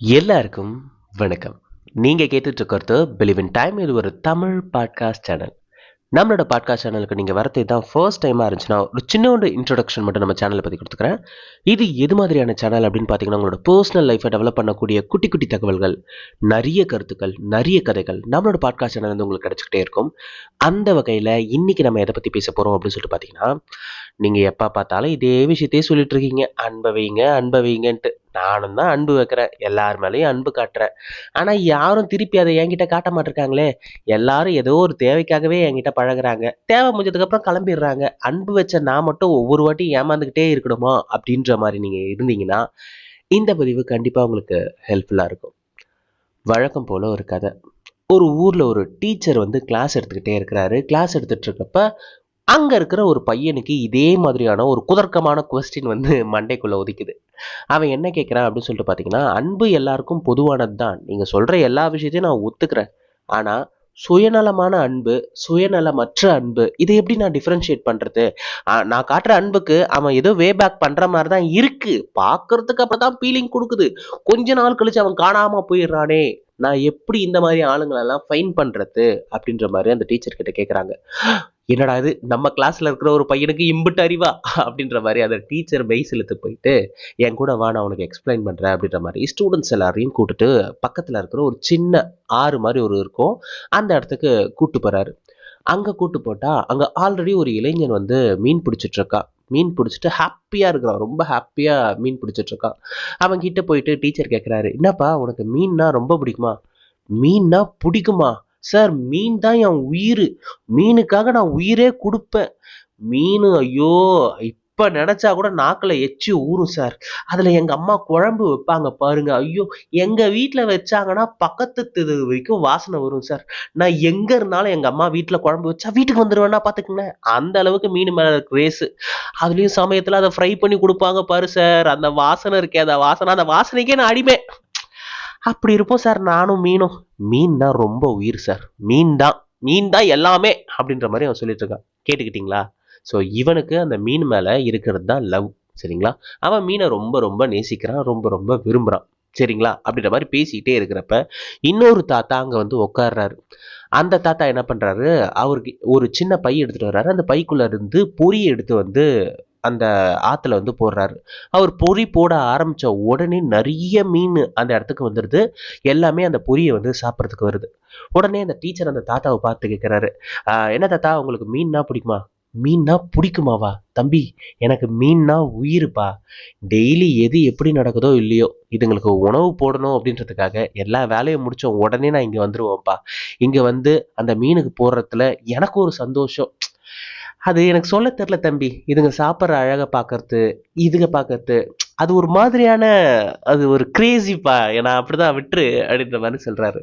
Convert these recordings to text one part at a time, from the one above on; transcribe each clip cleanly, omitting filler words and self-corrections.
எல்லாருக்கும் வணக்கம். நீங்க கேட்டுட்டு இருக்கிறது பிலிவ் இன் டைம். இது ஒரு தமிழ் பாட்காஸ்ட் சேனல். நம்மளோட பாட்காஸ்ட் சேனலுக்கு நீங்க வரது தான் ஃபர்ஸ்ட் டைமா இருந்துச்சுன்னா ஒரு சின்ன இன்ட்ரோடக்ஷன் மட்டும் நம்ம சேனலை பத்தி கொடுத்துக்கிறேன். இது எது மாதிரியான சேனல் அப்படின்னு பார்த்தீங்கன்னா, உங்களோட பர்சனல் லைஃப்பை டெவலப் பண்ணக்கூடிய குட்டி குட்டி தகவல்கள், நிறைய கருத்துக்கள், நிறைய கதைகள் நம்மளோட பாட்காஸ்ட் சேனல் வந்து உங்களுக்கு கிடைச்சிக்கிட்டே இருக்கும். அந்த வகையில் இன்னைக்கு நம்ம எதை பற்றி பேச போகிறோம் அப்படின்னு சொல்லிட்டு பார்த்தீங்கன்னா, நீங்கள் எப்போ பார்த்தாலும் இதே விஷயத்தையே சொல்லிட்டு இருக்கீங்க, அன்பை வைங்க அன்பை வைங்கன்ட்டு. நானும் தான் அன்பு வைக்கிறேன், எல்லார் மேலேயும் அன்பு காட்டுறேன். ஆனால் யாரும் திருப்பி அதை என்கிட்ட காட்ட மாட்டிருக்காங்களே. எல்லாரும் ஏதோ ஒரு தேவைக்காகவே என்கிட்ட பழகுறாங்க, தேவை முடிஞ்சதுக்கப்புறம் கிளம்பிடுறாங்க. அன்பு வச்ச நான் மட்டும் ஒவ்வொரு வாட்டியும் ஏமாந்துக்கிட்டே இருக்கணுமா அப்படின்ற மாதிரி நீங்கள் இருந்தீங்கன்னா இந்த பதிவு கண்டிப்பாக உங்களுக்கு ஹெல்ப்ஃபுல்லாக இருக்கும். வழக்கம் போல் ஒரு கதை. ஒரு ஊரில் ஒரு டீச்சர் வந்து கிளாஸ் எடுத்துக்கிட்டே இருக்கிறாரு. கிளாஸ் எடுத்துகிட்டு இருக்கப்ப அங்கே இருக்கிற ஒரு பையனுக்கு இதே மாதிரியான ஒரு குதர்க்கமான கொஸ்டின் வந்து மண்டைக்குள்ளே ஒதுக்குது. அவன் என்ன கேட்குறான் அப்படின்னு சொல்லிட்டு பார்த்தீங்கன்னா, அன்பு எல்லாருக்கும் பொதுவானது தான், நீங்கள் சொல்கிற எல்லா விஷயத்தையும் நான் ஒத்துக்கிறேன். ஆனால் சுயநலமான அன்பு, சுயநலமற்ற அன்பு, இதை எப்படி நான் டிஃப்ரென்ஷியேட் பண்ணுறது? நான் காட்டுற அன்புக்கு அவன் ஏதோ வே பேக் பண்ணுற மாதிரி தான் இருக்குது, பார்க்கறதுக்கு அப்போ தான் ஃபீலிங் கொடுக்குது. கொஞ்ச நாள் கழிச்சு அவன் காணாமல் போயிடுறானே, நான் எப்படி இந்த மாதிரி ஆளுங்களெல்லாம் ஃபைன் பண்ணுறது அப்படின்ற மாதிரி அந்த டீச்சர் கிட்ட கேட்குறாங்க. என்னடா இது, நம்ம கிளாஸ்ல இருக்கிற ஒரு பையனுக்கு இம்புட்டு அறிவா அப்படின்ற மாதிரி அந்த டீச்சர் மெய் செலுத்து போயிட்டு, என் கூட வா, நான் உனக்கு எக்ஸ்பிளைன் பண்றேன் அப்படின்ற மாதிரி ஸ்டூடெண்ட்ஸ் எல்லாரையும் கூட்டிட்டு பக்கத்துல இருக்கிற ஒரு சின்ன ஆறு மாதிரி ஒரு இருக்கும், அந்த இடத்துக்கு கூட்டு போறாரு. அங்க கூட்டு போட்டா அங்க ஆல்ரெடி ஒரு இளைஞன் வந்து மீன் பிடிச்சிட்டு இருக்கான். மீன் பிடிச்சிட்டு ஹாப்பியா இருக்கிறான், ரொம்ப ஹாப்பியா மீன் பிடிச்சிட்டு இருக்கான். அவன் கிட்ட போயிட்டு டீச்சர் கேட்கிறாரு, என்னப்பா உனக்கு மீன்னா ரொம்ப பிடிக்குமா? மீன்னா பிடிக்குமா? சார், மீன் தான் என் உயிர், மீனுக்காக நான் உயிரே கொடுப்பேன். மீன், ஐயோ, இப்ப நினைச்சா கூட நாக்குல எச்சி ஊறும் சார். அதுல எங்க அம்மா குழம்பு வைப்பாங்க பாருங்க, ஐயோ, எங்க வீட்டுல வச்சாங்கன்னா பக்கத்து தெரு வரைக்கும் வாசனை வரும் சார். நான் எங்க இருந்தாலும் எங்க அம்மா வீட்டுல குழம்பு வச்சா வீட்டுக்கு வந்துருவேன்னா பாத்துக்கங்க. அந்த அளவுக்கு மீன் மேல கிரேஸ். அதுலயும் சமயத்துல அதை ஃப்ரை பண்ணி கொடுப்பாங்க பாரு சார், அந்த வாசனை இருக்கே, அந்த வாசனைக்கே நான் அடிமை. அப்படி இருப்போம் சார் நானும் மீனும். மீன் தான் ரொம்ப உயிர் சார், மீன் தான், மீன் தான் எல்லாமே அப்படின்ற மாதிரி அவன் சொல்லிட்டு இருக்கான். கேட்டுக்கிட்டீங்களா? ஸோ இவனுக்கு அந்த மீன் மேல இருக்கிறது தான் லவ். சரிங்களா? அவன் மீனை ரொம்ப ரொம்ப நேசிக்கிறான், ரொம்ப ரொம்ப விரும்புறான். சரிங்களா? அப்படின்ற மாதிரி பேசிக்கிட்டே இருக்கிறப்ப இன்னொரு தாத்தா அங்க வந்து உட்கார்றாரு. அந்த தாத்தா என்ன பண்றாரு, அவருக்கு ஒரு சின்ன பை எடுத்துட்டு வர்றாரு. அந்த பைக்குள்ள இருந்து பொறி எடுத்து வந்து அந்த ஆத்துல வந்து போடுறாரு. அவர் பொறி போட ஆரம்பிச்ச உடனே நிறைய மீன் அந்த இடத்துக்கு வந்துடுது. எல்லாமே அந்த பொரியை வந்து சாப்பிட்றதுக்கு வருது. உடனே அந்த டீச்சர் அந்த தாத்தாவை பார்த்து கேட்குறாரு, என்ன தாத்தா உங்களுக்கு மீன்னா பிடிக்குமா? மீன்னா பிடிக்குமாவா? தம்பி, எனக்கு மீன்னா உயிருப்பா. டெய்லி எது எப்படி நடக்குதோ இல்லையோ, இதுங்களுக்கு உணவு போடணும் அப்படின்றதுக்காக எல்லா வேலையும் முடிச்ச உடனே நான் இங்க வந்துருவேன்ப்பா. இங்க வந்து அந்த மீனுக்கு போடுறதுல எனக்கு ஒரு சந்தோஷம். அது எனக்கு சொல்ல தெரியல தம்பி. இதுங்க சாப்பிட்ற அழகை பார்க்கறது, இதுங்க பார்க்கறது, அது ஒரு மாதிரியான, அது ஒரு கிரேசிப்பா. நான் அப்படிதான் விட்டுரு அப்படின்ற மாதிரி சொல்றாரு.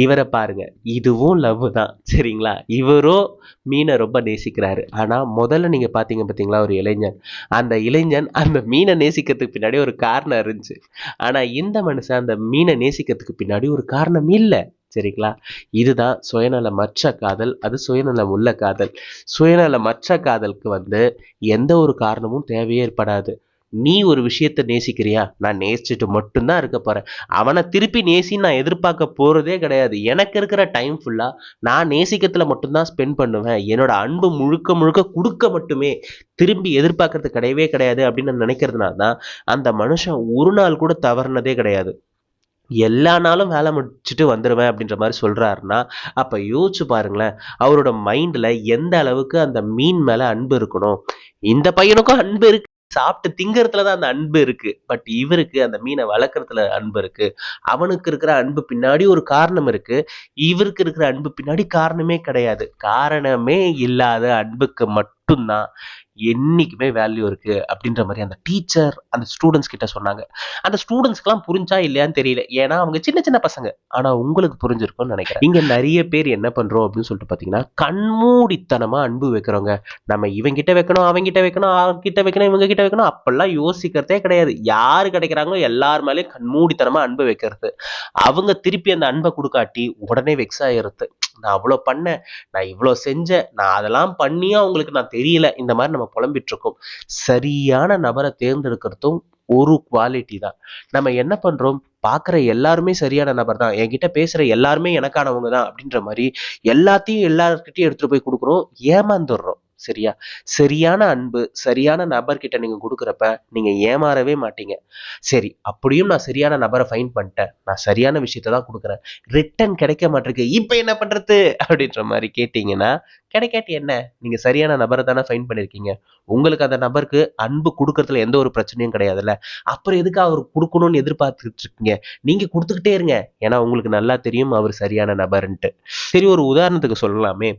இவரை பாருங்க, இதுவும் லவ் தான். சரிங்களா? இவரோ மீனை ரொம்ப நேசிக்கிறாரு. ஆனா முதல்ல நீங்க பாத்தீங்க பாத்தீங்களா ஒரு இளைஞன், அந்த இளைஞன் அந்த மீனை நேசிக்கிறதுக்கு பின்னாடி ஒரு காரணம் இருந்துச்சு. ஆனா இந்த மனுஷன் அந்த மீனை நேசிக்கிறதுக்கு பின்னாடி ஒரு காரணம் இல்லை. சரிங்களா? இதுதான் சுயநலமற்ற காதல், அது சுயநலம் உள்ள காதல். சுயநலமற்ற காதலுக்கு வந்து எந்த ஒரு காரணமும் தேவையே ஏற்படாது. நீ ஒரு விஷயத்த நேசிக்கிறியா, நான் நேசிச்சுட்டு மட்டும்தான் இருக்க போறேன். அவனை திருப்பி நேசின்னு நான் எதிர்பார்க்க போறதே கிடையாது. எனக்கு இருக்கிற டைம் ஃபுல்லா நான் நேசிக்கிறதுல மட்டும்தான் ஸ்பெண்ட் பண்ணுவேன். என்னோட அன்பு முழுக்க முழுக்க கொடுக்க மட்டுமே, திரும்பி எதிர்பார்க்கறது கிடையவே கிடையாது அப்படின்னு நான் நினைக்கிறதுனால தான் அந்த மனுஷன் ஒரு நாள் கூட தவறுனதே கிடையாது. எல்லா நாளும் வேலை முடிச்சுட்டு வந்துருவேன் அப்படின்ற மாதிரி சொல்றாருன்னா, அப்ப யோசிச்சு பாருங்களேன், அவரோட மைண்ட்ல எந்த அளவுக்கு அந்த மீன் மேல அன்பு இருக்கணும். இந்த பையனுக்கும் அன்பு இருக்கு, சாப்பிட்டு திங்கறதுல தான் அந்த அன்பு இருக்கு. பட் இவருக்கு அந்த மீனை வளர்க்கறதுல அன்பு இருக்கு. அவனுக்கு இருக்கிற அன்பு பின்னாடி ஒரு காரணம் இருக்கு. இவருக்கு இருக்கிற அன்பு பின்னாடி காரணமே கிடையாது. காரணமே இல்லாத அன்புக்கு மட்டும்தான் என்னைக்குமே வேல்யூ இருக்கு அப்படின்ற மாதிரி அந்த டீச்சர் அந்த ஸ்டூடெண்ட்ஸ் கிட்ட சொன்னாங்க. அந்த ஸ்டூடெண்ட்ஸ்க்குலாம் புரிஞ்சா இல்லையான்னு தெரியல. ஏன்னா அவங்க சின்ன சின்ன பசங்க. ஆனா உங்களுக்கு புரிஞ்சிருக்கும்னு நினைக்கிறேன். இங்க நிறைய பேர் என்ன பண்றோம் அப்படின்னு சொல்லிட்டு பாத்தீங்கன்னா, கண்மூடித்தனமா அன்பு வைக்கிறோங்க. நம்ம இவங்கிட்ட வைக்கணும், அவங்கிட்ட வைக்கணும், அவங்கிட்ட வைக்கணும், இவங்க கிட்ட வைக்கணும், அப்பெல்லாம் யோசிக்கிறதே கிடையாது. யாரு கிடைக்கிறாங்களோ எல்லார் மேலேயும் கண்மூடித்தனமா அன்பு வைக்கிறது. அவங்க திருப்பி அந்த அன்பை கொடுக்காட்டி உடனே வெக்ஸ் ஆயிருது. நான் அவ்வளோ பண்ணேன், நான் இவ்வளோ செஞ்சேன், நான் அதெல்லாம் பண்ணியும் அவங்களுக்கு நான் தெரியல, இந்த மாதிரி நம்ம புலம்பிட்டு இருக்கோம். சரியான நபரை தேர்ந்தெடுக்கிறதும் ஒரு குவாலிட்டி தான். நம்ம என்ன பண்றோம், பார்க்குற எல்லாருமே சரியான நபர் தான், என்கிட்ட பேசுற எல்லாருமே எனக்கானவங்க தான் அப்படின்ற மாதிரி எல்லாத்தையும் எல்லார்கிட்டயும் எடுத்துட்டு போய் கொடுக்குறோம், ஏமாந்துடுறோம். சரியா? சரியான அன்பு சரியான நபர்கிட்ட நீங்க கொடுக்குறப்ப நீங்க ஏமாறவே மாட்டீங்க. சரி, அப்படியும் நான் சரியான நபரை ஃபைன் பண்ணிட்டேன், நான் சரியான விஷயத்த தான் கொடுக்குறேன், ரிட்டர்ன் கிடைக்க மாட்டிருக்கு, இப்ப என்ன பண்றது அப்படின்ற மாதிரி கேட்டீங்கன்னா, கிடைக்காட்டி என்ன, நீங்க சரியான நபரை தானே ஃபைன் பண்ணிருக்கீங்க. உங்களுக்கு அந்த நபருக்கு அன்பு கொடுக்கறதுல எந்த ஒரு பிரச்சனையும் கிடையாதுல்ல. அப்புறம் எதுக்கு அவர் கொடுக்கணும்னு எதிர்பார்த்துட்டு இருக்கீங்க? நீங்க கொடுத்துக்கிட்டே இருங்க. ஏன்னா உங்களுக்கு நல்லா தெரியும் அவர் சரியான நபர்ன்ட்டு. சரி, ஒரு உதாரணத்துக்கு சொல்லலாமே.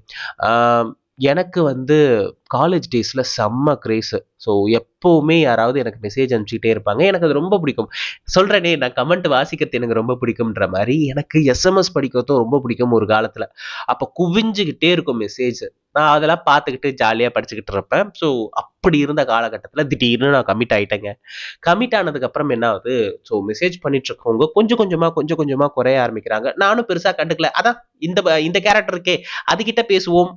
ஆஹ் எனக்கு வந்து காலேஜ் டேஸ்ல செம்ம கிரேஸ். ஸோ எப்பவுமே யாராவது எனக்கு மெசேஜ் அனுப்பிச்சிட்டே இருப்பாங்க, எனக்கு அது ரொம்ப பிடிக்கும். சொல்றேனே, நான் கமெண்ட் வாசிக்கிறது எனக்கு ரொம்ப பிடிக்கும்ன்ற மாதிரி எனக்கு எஸ்எம்எஸ் படிக்கிறதும் ரொம்ப பிடிக்கும் ஒரு காலத்துல. அப்ப குவிஞ்சுக்கிட்டே இருக்கும் மெசேஜ், நான் அதெல்லாம் பார்த்துக்கிட்டு ஜாலியா படிச்சுக்கிட்டு இருப்பேன். ஸோ அப்படி இருந்த காலகட்டத்துல திடீர்னு நான் கமிட் ஆயிட்டேங்க. கமிட் ஆனதுக்கு அப்புறம் என்ன ஆகுது, ஸோ மெசேஜ் பண்ணிட்டு இருக்கவங்க கொஞ்சம் கொஞ்சமா குறைய ஆரம்பிக்கிறாங்க. நானும் பெருசா கண்டுக்கல. அதான் இந்த கேரக்டர் இருக்கே, அதுகிட்ட பேசுவோம்,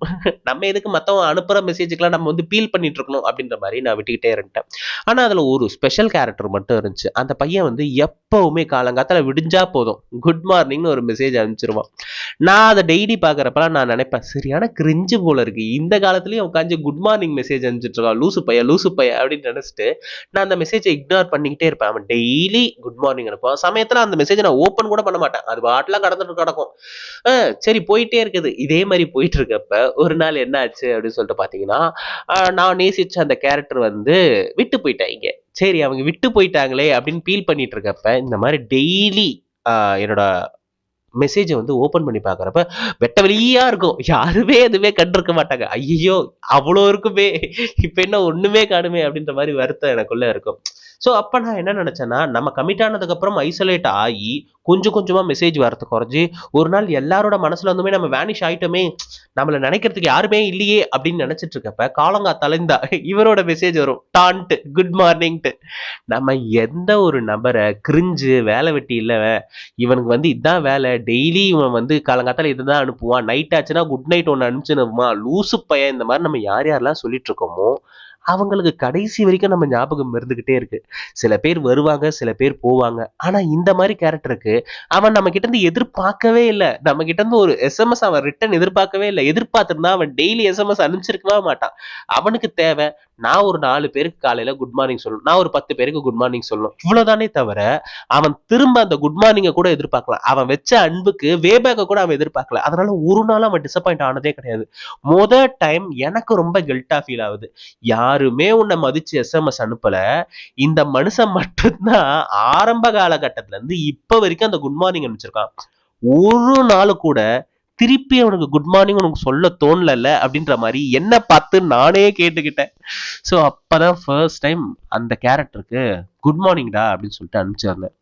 நம்ம எதுக்கு மத்தவங்க அனுப்புற மெசேஜுக்கெல்லாம் நம்ம வந்து பீல் பண்ணிட்டு இருக்கணும் அப்படின்ற மாதிரி நான் விட்டுக்கிட்டே இருந்துட்டேன். ஆனா அதுல ஒரு ஸ்பெஷல் கேரக்டர் மட்டும் இருந்துச்சு. அந்த பையன் வந்து எப்பவுமே காலங்காத்தால விடிஞ்சா போதும் குட் மார்னிங்னு ஒரு மெசேஜ் அனுப்பிச்சிருவான். நான் அதை டெய்லி பாக்குறப்பலாம் நான் நினைப்பேன், சரியான கிரிஞ்சு போல இருக்கு, இந்த காலத்துலயும் உட்காந்து குட் மார்னிங் மெசேஜ் அனுப்பிச்சிட்டு இருக்கான், லூசு பைய அப்படின்னு நினைச்சிட்டு நான் அந்த மெசேஜை இக்னோர் பண்ணிக்கிட்டே இருப்பேன். அவன் டெய்லி குட் மார்னிங் அனுப்புவான். சமயத்துல அந்த மெசேஜை நான் ஓப்பன் கூட பண்ண மாட்டேன், அது பாட்டுலாம் கடந்துட்டு கிடக்கும். சரி, போயிட்டே இருக்குது. இதே மாதிரி போயிட்டு இருக்கப்ப ஒரு நாள் என்ன ஆச்சு அப்படின்னு சொல்லிட்டு பாத்தீங்கன்னா, நான் நேசிச்ச அந்த கேரக்டர் வந்து விட்டு போயிட்டாங்க. சரி, அவங்க விட்டு போயிட்டாங்களே அப்படின்னு ஃபீல் பண்ணிட்டு இருக்கப்ப இந்த மாதிரி டெய்லி என்னோட மெசேஜை வந்து ஓபன் பண்ணி பாக்குறப்ப வெட்ட வெளியா இருக்கும், யாருமே எதுவுமே கண்டிருக்க மாட்டாங்க. ஐயோ, அவ்வளோ இருக்குமே, இப்ப என்ன ஒண்ணுமே காணுமே அப்படின்ற மாதிரி வருத்தம் எனக்குள்ள இருக்கும். ஸோ அப்ப நான் என்ன நினைச்சேன்னா, நம்ம கமிட் ஆனதுக்கு அப்புறம் ஐசோலேட் ஆகி கொஞ்சம் கொஞ்சமா மெசேஜ் வரது குறைஞ்சி ஒரு நாள் எல்லாரோட மனசுல வந்துமே நம்ம வேனிஷ் ஆயிட்டோமே, நம்மள நினைக்கிறதுக்கு யாருமே இல்லையே அப்படின்னு நினைச்சிட்டு இருக்கப்ப காலங்காத்தால இந்த இவரோட மெசேஜ் வரும், டான்ட்டு குட் மார்னிங்ட்டு. நம்ம எந்த ஒரு நபரை கிரிஞ்சு வேலை வெட்டி இல்ல, இவனுக்கு வந்து இதான் வேலை, டெய்லி இவன் வந்து காலங்காத்தால இதுதான் அனுப்புவான், நைட் ஆச்சுன்னா குட் நைட் ஒன்று அனுப்பிச்சுனுமா, லூசு பையன், இந்த மாதிரி நம்ம யார் யாரெல்லாம் சொல்லிட்டு இருக்கோமோ அவங்களுக்கு கடைசி வரைக்கும் நம்ம ஞாபகம் இருந்துகிட்டே இருக்கு. சில பேர் வருவாங்க, சில பேர் போவாங்க. ஆனா இந்த மாதிரி கேரக்டருக்கு அவன் நம்ம கிட்ட இருந்து எதிர்பார்க்கவே இல்லை, நம்ம கிட்ட இருந்து ஒரு எஸ்எம்எஸ் அவன் ரிட்டன் எதிர்பார்க்கவே இல்லை. எதிர்பார்த்திருந்தா அவன் டெய்லி எஸ்எம்எஸ் அனுப்பிச்சிருக்கவே மாட்டான். அவனுக்கு தேவை, நான் ஒரு 4 பேருக்கு காலையில குட் மார்னிங் சொல்லணும், நான் ஒரு 10 பேருக்கு குட் மார்னிங் சொல்லணும், இவ்வளவுதானே தவிர அவன் திரும்ப அந்த குட் மார்னிங்க கூட எதிர்பார்க்கலாம். அவன் வச்ச அன்புக்கு வேபேக்க கூட அவன் எதிர்பார்க்கல. அதனால ஒரு நாள் அவன் டிசப்பாயிண்ட் ஆனதே கிடையாது. டைம் எனக்கு ரொம்ப கில்ட்டா ஃபீல் ஆகுது. யாருமே உன்னை மதிச்சு எஸ்எம்எஸ் அனுப்பல, இந்த மனுஷன் மட்டும்தான் ஆரம்ப காலகட்டத்துல இருந்து இப்ப வரைக்கும் அந்த குட் மார்னிங் அனுப்பிச்சிருக்கான். ஒரு நாள் கூட திருப்பி அவனுக்கு குட் மார்னிங் உனக்கு சொல்ல தோணல அப்படின்ற மாதிரி என்ன பார்த்து நானே கேட்டுக்கிட்டேன். ஸோ அப்பதான் ஃபர்ஸ்ட் டைம் அந்த கேரக்டருக்கு குட் மார்னிங்டா அப்படின்னு சொல்லிட்டு அனுப்பிச்சிருந்தேன்.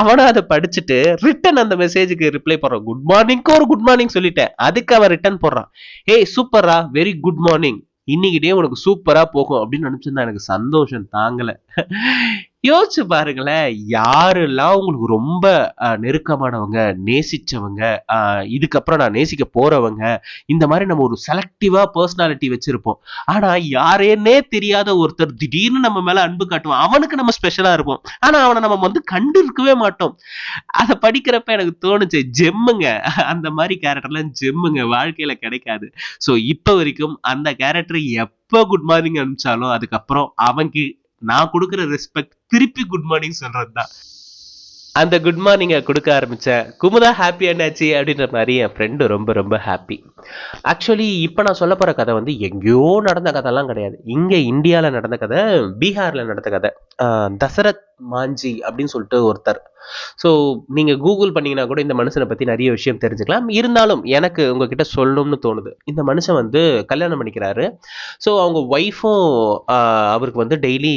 அவனும் அதை படிச்சுட்டு ரிட்டன் அந்த மெசேஜுக்கு ரிப்ளை போடுறான், குட் மார்னிங்க்கு ஒரு குட் மார்னிங் சொல்லிட்டேன், அதுக்கு அவன் ரிட்டன் போடுறான், ஏய் சூப்பரா, வெரி குட் மார்னிங், இன்னைக்கு டே உனக்கு சூப்பரா போகும் அப்படின்னு நினைச்சிருந்தா எனக்கு சந்தோஷம் தாங்கல. யோசிச்சு பாருங்களேன், யாரெல்லாம் உங்களுக்கு ரொம்ப நெருக்கமானவங்க, நேசிச்சவங்க, இதுக்கப்புறம் நான் நேசிக்க போறவங்க, இந்த மாதிரி நம்ம ஒரு செலக்டிவா பர்சனாலிட்டி வச்சிருப்போம். ஆனா யாரேன்னே தெரியாத ஒருத்தர் திடீர்னு நம்ம மேல அன்பு காட்டுவான், அவனுக்கு நம்ம ஸ்பெஷலா இருப்போம். ஆனா அவனை நம்ம வந்து கண்டு இருக்கவே மாட்டோம். அதை படிக்கிறப்ப எனக்கு தோணுச்சு, ஜெம்முங்க, அந்த மாதிரி கேரக்டர்லாம் ஜெம்முங்க, வாழ்க்கையில கிடைக்காது. ஸோ இப்ப வரைக்கும் அந்த கேரக்டர் எப்ப குட் மார்னிங் அனுப்பிச்சாலும் அதுக்கப்புறம் அவனுக்கு நான் கொடுக்குற ரெஸ்பெக்ட் திருப்பி குட் மார்னிங் சொல்றதுதான். அந்த குட் மார்னிங்கை கொடுக்க ஆரம்பிச்சேன், குமுதா ஹாப்பி என்னாச்சு அப்படின்ற மாதிரி என் ஃப்ரெண்டு ரொம்ப ரொம்ப ஹாப்பி. ஆக்சுவலி இப்போ நான் சொல்ல போகிற கதை வந்து எங்கேயோ நடந்த கதைலாம் கிடையாது, இங்கே இந்தியாவில் நடந்த கதை, பீகாரில் நடந்த கதை. தசரத் மாஞ்சி அப்படின்னு சொல்லிட்டு ஒருத்தர். ஸோ நீங்கள் கூகுள் பண்ணீங்கன்னா கூட இந்த மனுஷனை பற்றி நிறைய விஷயம் தெரிஞ்சுக்கலாம். இருந்தாலும் எனக்கு உங்ககிட்ட சொல்லணும்னு தோணுது. இந்த மனுஷன் வந்து கல்யாணம் பண்ணிக்கிறாரு. ஸோ அவங்க ஒய்ஃபும் அவருக்கு வந்து டெய்லி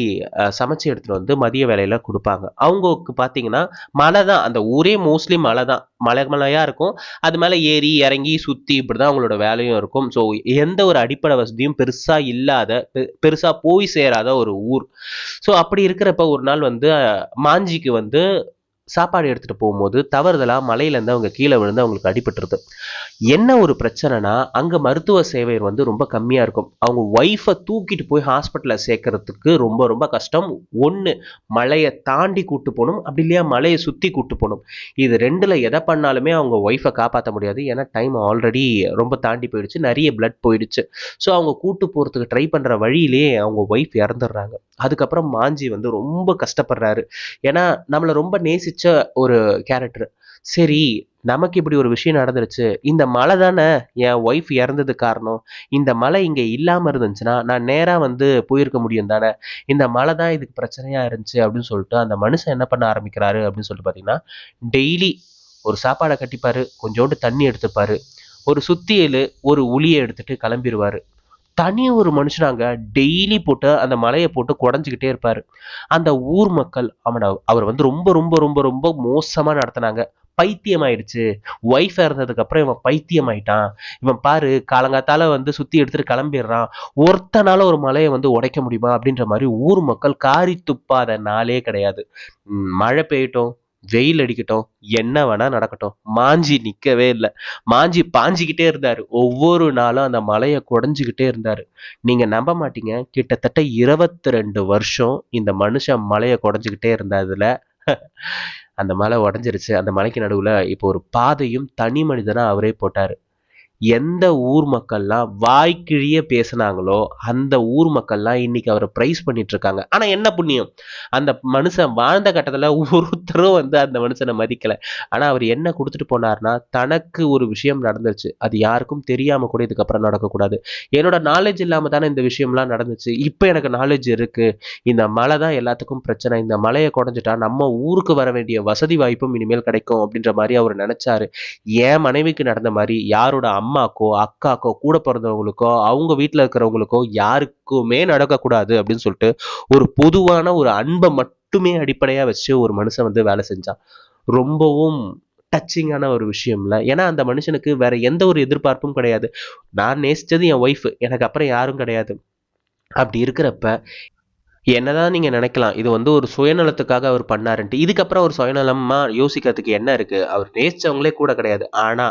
சமைச்சு எடுத்துகிட்டு வந்து மதிய வேலையில் கொடுப்பாங்க. அவங்களுக்கு பார்த்தீங்கன்னா மலை தான், அந்த ஊரே மோஸ்ட்லி மலை தான், மலையாக இருக்கும். அது மேலே ஏறி இறங்கி சுற்றி இப்படி தான் அவங்களோட வேலையும் இருக்கும். ஸோ எந்த ஒரு அடிப்படை வசதியும் பெருசாக இல்லாத, பெருசாக போய் சேராத ஒரு ஊர். ஸோ அப்படி இருக்கிறப்ப ஒரு நாள் வந்து மாஞ்சிக்கு வந்து சாப்பாடு எடுத்துட்டு போகும்போது தவறுதலா மலையிலேருந்து அவங்க கீழே விழுந்து அவங்களுக்கு அடிபட்டுருது. என்ன ஒரு பிரச்சனைனா, அங்க மருத்துவ சேவை வந்து ரொம்ப கம்மியா இருக்கும். அவங்க ஒய்ஃபை தூக்கிட்டு போய் ஹாஸ்பிட்டல்ல சேர்க்கறதுக்கு ரொம்ப ரொம்ப கஷ்டம். ஒண்ணு மலைய தாண்டி கூட்டு போணும். அப்படி இல்லையா மலைய சுத்தி கூட்டு போணும். இது 2ல எத பண்ணாலுமே அவங்க ஒய்ஃபை காப்பாத்த முடியாது. ஏன்னா டைம் ஆல்ரெடி ரொம்ப தாண்டி போயிடுச்சு. நெறைய பிளட் போயிடுச்சு. ஸோ அவங்க கூட்டு போறதுக்கு ட்ரை பண்ற வழியிலேயே அவங்க ஒய்ஃப் இறந்துடுறாங்க. அதுக்கப்புறம் மாஞ்சி வந்து ரொம்ப கஷ்டப்படுறாரு. ஏன்னா நம்மள ரொம்ப நேசிச்ச ஒரு கேரக்டர். சரி, நமக்கு இப்படி ஒரு விஷயம் நடந்துருச்சு. இந்த மலை தானே என் ஒய்ஃப் இறந்ததுக்கு காரணம். இந்த மலை இங்க இல்லாம இருந்துச்சுன்னா, நான் நேரா வந்து போயிருக்க முடியும் தானே. இந்த மலை தான் இதுக்கு பிரச்சனையா இருந்துச்சு அப்படின்னு சொல்லிட்டு, அந்த மனுஷன் என்ன பண்ண ஆரம்பிக்கிறாரு அப்படின்னு சொல்லிட்டு பார்த்தீங்கன்னா, டெய்லி ஒரு சாப்பாட கட்டிப்பாரு, கொஞ்சோண்டு தண்ணி எடுத்துப்பாரு, ஒரு சுத்தியலு, ஒரு உளிய எடுத்துட்டு கிளம்பிருவாரு. தனி ஒரு மனுஷனாங்க டெய்லி போட்டு அந்த மலைய போட்டு குடைஞ்சுக்கிட்டே இருப்பாரு. அந்த ஊர் மக்கள் அவர் வந்து ரொம்ப ரொம்ப ரொம்ப ரொம்ப மோசமா நடத்துனாங்க. பைத்தியம் ஆயிடுச்சு. ஒய்ஃப் இறந்ததுக்கு அப்புறம் இவன் பைத்தியம் ஆயிட்டான். இவன் பாரு காலங்காத்தால வந்து சுத்தி எடுத்துட்டு கிளம்பிடுறான். ஒருத்தனால ஒரு மலையை வந்து உடைக்க முடியுமா அப்படின்ற மாதிரி ஊர் மக்கள் காரி துப்பாத நாளே கிடையாது. மழை பெய்யட்டும், வெயில் அடிக்கட்டும், என்ன வேணா நடக்கட்டும், மாஞ்சி நிக்கவே இல்லை. மாஞ்சி பாஞ்சிக்கிட்டே இருந்தாரு. ஒவ்வொரு நாளும் அந்த மலையை குடைஞ்சுக்கிட்டே இருந்தாரு. நீங்க நம்ப மாட்டீங்க, கிட்டத்தட்ட 22 வருஷம் இந்த மனுஷன் மலையை குடைஞ்சுக்கிட்டே இருந்ததுல அந்த மலை உடைஞ்சிருச்சு. அந்த மலைக்கு நடுவுல இப்போ ஒரு பாதையும் தனி மனிதனா அவரே போட்டாரு. எந்த ஊர் மக்கள்லாம் வாய்க்கிழிய பேசுனாங்களோ அந்த ஊர் மக்கள்லாம் இன்னைக்கு அவரை பிரைஸ் பண்ணிட்டு இருக்காங்க. ஆனா என்ன புண்ணியம், அந்த மனுஷன் வாழ்ந்த கட்டத்துல ஒருத்தரும் வந்து அந்த மனுஷனை மதிக்கல. ஆனா அவர் என்ன கொடுத்துட்டு போனார்னா, தனக்கு ஒரு விஷயம் நடந்துருச்சு, அது யாருக்கும் தெரியாம கூட இதுக்கப்புறம் நடக்கக்கூடாது. என்னோட நாலேஜ் இல்லாம தானே இந்த விஷயம்லாம் நடந்துச்சு, இப்போ எனக்கு நாலேஜ் இருக்கு. இந்த மலை தான் எல்லாத்துக்கும் பிரச்சனை. இந்த மலையை குறைஞ்சிட்டா நம்ம ஊருக்கு வர வேண்டிய வசதி வாய்ப்பும் இனிமேல் கிடைக்கும் அப்படின்ற மாதிரி அவர் நினைச்சாரு. என் மனைவிக்கு நடந்த மாதிரி யாரோட அம்மாக்கோ அக்காக்கோ கூட பிறந்தவங்களுக்கோ அவங்க வீட்டில் இருக்கிறவங்களுக்கோ யாருக்குமே நடக்கக்கூடாது அப்படின்னு சொல்லிட்டு ஒரு பொதுவான ஒரு அன்பை மட்டுமே அடிப்படையா வச்சு ஒரு மனுஷன் வந்து வேலை செஞ்சான். ரொம்பவும் டச்சிங்கான ஒரு விஷயம்ல. ஏன்னா அந்த மனுஷனுக்கு வேற எந்த ஒரு எதிர்பார்ப்பும் கிடையாது. நான் நேசிச்சது என் ஒய்ஃப், எனக்கு அப்புறம் யாரும் கிடையாது. அப்படி இருக்கிறப்ப என்னதான் நீங்க நினைக்கலாம், இது வந்து ஒரு சுயநலத்துக்காக அவர் பண்ணாருன்ட்டு. இதுக்கப்புறம் ஒரு சுயநலமா யோசிக்கிறதுக்கு என்ன இருக்கு? அவர் நேசிச்சவங்களே கூட கிடையாது. ஆனா,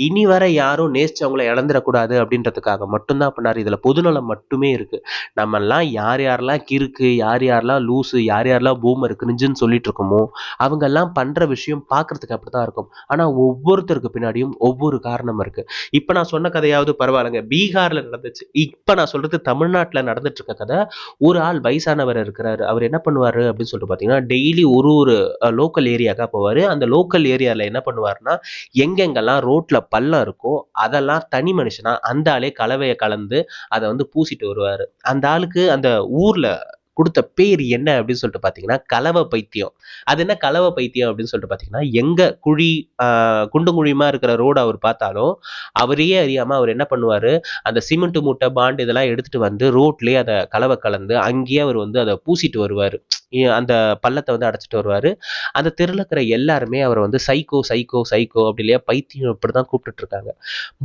இனி வர யாரும் நேசிச்சவங்கள இழந்துறக்கூடாது அப்படின்றதுக்காக மட்டும் தான் பண்ணாரு. இதுல பொதுநலம் மட்டுமே இருக்கு. நம்மல்லாம் யார் யாரெல்லாம் கிறுக்கு, யார் யாரெல்லாம் லூசு, யார் யாரெல்லாம் பூமர் கிரிஞ்சுன்னு சொல்லிட்டு இருக்கோமோ, அவங்கெல்லாம் பண்ற விஷயம் பார்க்கறதுக்கு அப்படித்தான் இருக்கும். ஆனா, ஒவ்வொருத்தருக்கு பின்னாடியும் ஒவ்வொரு காரணம் இருக்கு. இப்ப நான் சொன்ன கதையாவது பரவாயில்லைங்க. பீகார்ல நடந்துச்சு. இப்ப நான் சொல்றது தமிழ்நாட்டுல நடந்துட்டு இருக்க கதை. ஒரு ஆள் வயசானவர் இருக்கிறாரு. அவர் என்ன பண்ணுவாரு அப்படின்னு சொல்லிட்டு பார்த்தீங்கன்னா, டெய்லி ஒரு ஒரு லோக்கல் ஏரியாக்கா போவாரு. அந்த லோக்கல் ஏரியால என்ன பண்ணுவாருன்னா, எங்கெங்கெல்லாம் ரோட்ல பள்ளம் இருக்கோ, அதெல்லாம் தனி மனுஷனா அந்த ஆளே கலவைய கலந்து அத வந்து பூசிட்டு வருவாரு. அந்த ஆளுக்கு அந்த ஊர்ல குடுத்த பேர் என்ன அப்படின்னு சொல்லிட்டு பார்த்தீங்கன்னா, கலவ பைத்தியம். அது என்ன கலவ பைத்தியம் அப்படின்னு சொல்லிட்டு பார்த்தீங்கன்னா, எங்க குழி குண்டும் குழியுமா இருக்கிற ரோடு அவர் பார்த்தாலும், அவரையே அறியாம அவர் என்ன பண்ணுவாரு, அந்த சிமெண்ட் மூட்டை, பாண்ட் இதெல்லாம் எடுத்துட்டு வந்து ரோட்லயே அத கலவை கலந்து அங்கேயே அவர் வந்து அத பூசிட்டு வருவாரு. அந்த பள்ளத்த வந்து அடைச்சிட்டு வருவாரு. அந்த தெருல இருக்கிற எல்லாருமே அவர வந்து சைக்கோ, சைக்கோ, சைக்கோ அப்படி இல்லையா பைத்தியம் இப்படிதான் கூப்பிட்டுட்டு இருக்காங்க.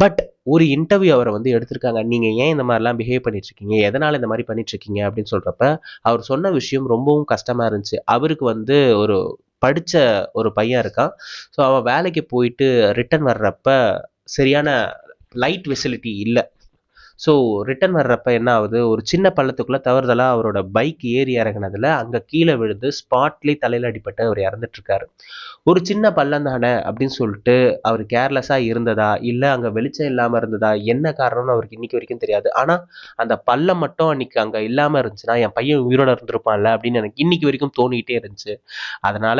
பட் ஒரு இன்டர்வியூ அவர வந்து எடுத்திருக்காங்க. நீங்க ஏன் இந்த மாதிரிலாம் பிஹேவ் பண்ணிட்டு இருக்கீங்க? எதனால இந்த மாதிரி பண்ணிட்டு இருக்கீங்க? அப்படின்னு சொல்றப்ப, அவர் சொன்ன விஷயம் ரொம்பவும் கஷ்டமா இருந்துச்சு. அவருக்கு வந்து ஒரு படிச்ச ஒரு பையன் இருக்கான். ஸோ அவன் வேலைக்கு போயிட்டு ரிட்டர்ன் வர்றப்ப சரியான லைட் ஃபெசிலிட்டி இல்ல. ஸோ ரிட்டர்ன் வர்றப்ப என்ன ஆகுது, ஒரு சின்ன பள்ளத்துக்குள்ள தவறுதலா அவரோட பைக் ஏறி இறங்குனதுல அங்க கீழே விழுந்து ஸ்பாட்லயே தலையில அடிபட்டு அவர் இறந்துட்டு இருக்காரு. ஒரு சின்ன பள்ளம் தானே அப்படின்னு சொல்லிட்டு அவர் கேர்லெஸ்ஸா இருந்ததா, இல்ல அங்க வெளிச்சம் இல்லாம இருந்ததா, என்ன காரணம்னு அவருக்கு இன்னைக்கு வரைக்கும் தெரியாது. ஆனா அந்த பள்ளம் மட்டும் அன்னைக்கு அங்க இல்லாம இருந்துச்சுன்னா என் பையன் உயிரோட இருந்திருப்பான்ல அப்படின்னு எனக்கு இன்னைக்கு வரைக்கும் தோணிக்கிட்டே இருந்துச்சு. அதனால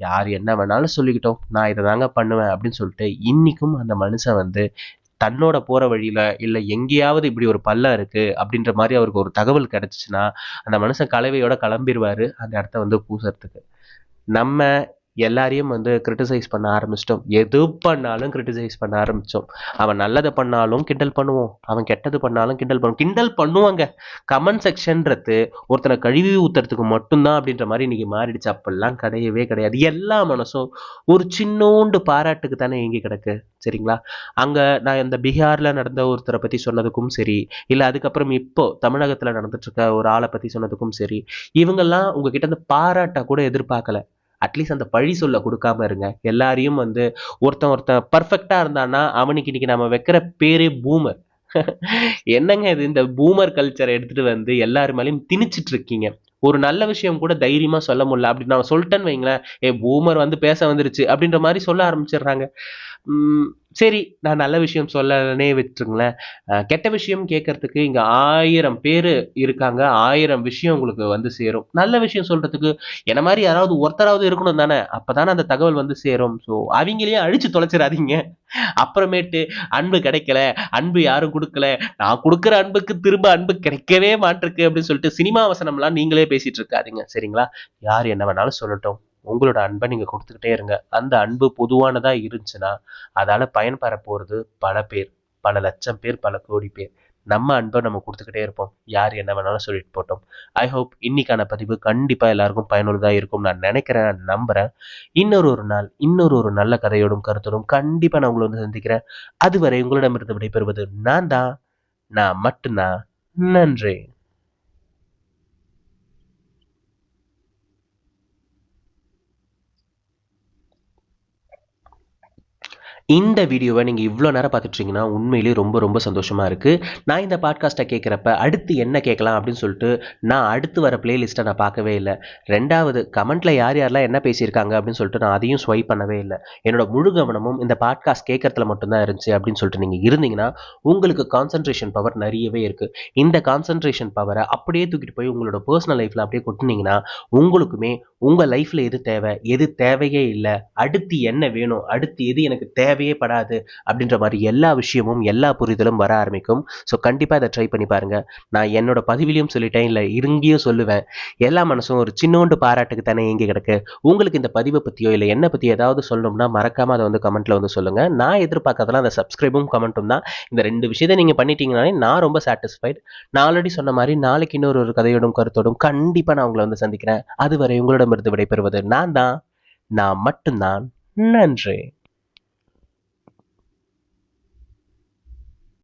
யார் என்ன வேணாலும் சொல்லிக்கிட்டோம், நான் இதை தாங்க பண்ணுவேன் அப்படின்னு சொல்லிட்டு இன்னைக்கும் அந்த மனுஷன் வந்து தன்னோட போற வழியில இல்ல எங்கேயாவது இப்படி ஒரு பள்ளம் இருக்கு அப்படின்ற மாதிரி அவருக்கு ஒரு தகவல் கிடைச்சுச்சுன்னா அந்த மனுஷன் கலவையோட கிளம்பிடுவாரு அந்த இடத்த வந்து பூசறதுக்கு. நம்ம எல்லாரையும் வந்து கிரிட்டிசைஸ் பண்ண ஆரம்பிச்சிட்டோம். எது பண்ணாலும் கிரிட்டிசைஸ் பண்ண ஆரம்பிச்சோம். அவன் நல்லதை பண்ணாலும் கிண்டல் பண்ணுவோம், அவன் கெட்டது பண்ணாலும் கிண்டல் பண்ணுவோம். கிண்டல் பண்ணுவாங்க. கமெண்ட் செக்ஷன்றது ஒருத்தனை கழுவி ஊத்துறதுக்கு மட்டும்தான் அப்படின்ற மாதிரி இன்னைக்கு மாறிடுச்சு. அப்பெல்லாம் கிடையவே கிடையாது. எல்லா மனசும் ஒரு சின்னோண்டு பாராட்டுக்கு தானே ஏங்கி கிடக்கு. சரிங்களா? அங்க நான் இந்த பீகார்ல நடந்த ஒருத்தரை பத்தி சொன்னதுக்கும் சரி, இல்ல அதுக்கப்புறம் இப்போ தமிழகத்துல நடந்துட்டு இருக்க ஒரு ஆளை பத்தி சொன்னதுக்கும் சரி, இவங்கெல்லாம் உங்ககிட்ட இருந்து பாராட்ட கூட எதிர்பார்க்கல. அட்லீஸ்ட் அந்த பழி சொல்ல கொடுக்காம இருங்க. எல்லாரையும் வந்து ஒருத்தன் ஒருத்தன் பர்ஃபெக்டா இருந்தான்னா அவனுக்கு இன்னைக்கு நம்ம வைக்கிற பேரே பூமர். என்னங்க இது, இந்த பூமர் கல்ச்சரை எடுத்துட்டு வந்து எல்லாரு மேலயும் திணிச்சிட்டு இருக்கீங்க. ஒரு நல்ல விஷயம் கூட தைரியமா சொல்ல முடியல. அப்படி நான் சொல்லிட்டேன்னு வைங்களேன், பூமர் வந்து பேச வந்துருச்சு அப்படின்ற மாதிரி சொல்ல ஆரம்பிச்சிடுறாங்க. சரி, நான் நல்ல விஷயம் சொல்லனே விட்டுருங்களேன். கெட்ட விஷயம் கேட்கறதுக்கு இங்க 1000 பேரு இருக்காங்க. 1000 விஷயம் உங்களுக்கு வந்து சேரும். நல்ல விஷயம் சொல்றதுக்கு என்ன மாதிரி யாராவது ஒருத்தராவது இருக்கணும் தானே? அப்பதானே அந்த தகவல் வந்து சேரும். ஸோ அவங்களையே அழிச்சு தொலைச்சிடாதீங்க. அப்புறமேட்டு அன்பு கிடைக்கல, அன்பு யாரும் கொடுக்கல, நான் கொடுக்குற அன்புக்கு திரும்ப அன்பு கிடைக்கவே மாட்டிருக்கு அப்படின்னு சொல்லிட்டு சினிமா வசனம்லாம் நீங்களே பேசிட்டு இருக்காதீங்க, சரிங்களா? யார் என்ன வேணாலும் சொல்லட்டும், உங்களோட அன்பை நீங்க கொடுத்துக்கிட்டே இருங்க. அந்த அன்பு பொதுவானதா இருந்துச்சுன்னா அதால பயன்பெற போறது பல பேர், பல லட்சம் பேர், பல கோடி பேர். நம்ம அன்பை நம்ம கொடுத்துக்கிட்டே இருப்போம். யார் என்ன வேணாலும் சொல்லிட்டு போட்டோம். ஐ ஹோப் இன்னைக்கான பதிவு கண்டிப்பா எல்லாருக்கும் பயனுள்ளதா இருக்கும் நான் நினைக்கிறேன், நான் நம்புறேன். ஒரு நாள் ஒரு நல்ல கதையோடும் கருத்தோடும் கண்டிப்பா நான் உங்களை வந்து சந்திக்கிறேன். அதுவரை உங்களிடமிருந்து விடைபெறுவது நான் தான், நான் மட்டும்தான். நன்றி. இந்த வீடியோவை நீங்கள் இவ்வளோ நேரம் பார்த்துட்ருக்கீங்கன்னா உண்மையிலேயே ரொம்ப ரொம்ப சந்தோஷமாக இருக்குது. நான் இந்த பாட்காஸ்ட்டை கேட்குறப்ப அடுத்து என்ன கேட்கலாம் அப்படின்னு சொல்லிட்டு நான் அடுத்து வர பிளேலிஸ்ட்டை நான் பார்க்கவே இல்லை. 2வது கமெண்ட்டில் யார் யாரெல்லாம் என்ன பேசியிருக்காங்க அப்படின்னு சொல்லிட்டு நான் அதையும் ஸ்வைப் பண்ணவே இல்லை. என்னோட முழு கவனமும் இந்த பாட்காஸ்ட் கேட்கறதுல மட்டும்தான் இருந்துச்சு அப்படின்னு சொல்லிட்டு நீங்கள் இருந்தீங்கன்னா உங்களுக்கு கான்சன்ட்ரேஷன் பவர் நிறையவே இருக்குது. இந்த கான்சன்ட்ரேஷன் பவரை அப்படியே தூக்கிட்டு போய் உங்களோட பர்சனல் லைஃப்பில் அப்படியே கொட்டினீங்கன்னா உங்களுக்குமே உங்கள் லைஃப்பில் எது தேவை, எது தேவையே இல்லை, அடுத்து என்ன வேணும், அடுத்து எது எனக்கு தேவையே படாது அப்படின்ற மாதிரி எல்லா விஷயமும் எல்லா புரிதலும் வர ஆரம்பிக்கும். ஸோ கண்டிப்பாக இதை ட்ரை பண்ணி பாருங்கள். நான் என்னோட பதிவிலையும் சொல்லிட்டேன், இல்லை இங்கேயும் சொல்லுவேன், எல்லா மனசும் ஒரு சின்னோண்டு பாராட்டுக்கு தானே எங்கே கிடக்கு. உங்களுக்கு இந்த பதிவை பற்றியோ இல்லை என்னை பற்றி ஏதாவது சொல்லணும்னா மறக்காமல் அதை வந்து கமெண்ட்டில் வந்து சொல்லுங்கள். நான் எதிர்பார்க்கறதெல்லாம் அந்த சப்ஸ்கிரைபும் கமெண்ட்டும் தான். இந்த 2 விஷயத்தை நீங்கள் பண்ணிட்டீங்கனாலே நான் ரொம்ப சாட்டிஸ்ஃபைட். நான் ஆல்ரெடி சொன்ன மாதிரி நாளைக்கு இன்னொரு கதையோடும் கருத்தோடும் கண்டிப்பாக நான் உங்களை வந்து சந்திக்கிறேன். அதுவரை உங்களிடமிருந்து விடைபெறுவது நான் தான், நான் மட்டும்தான். நன்றி.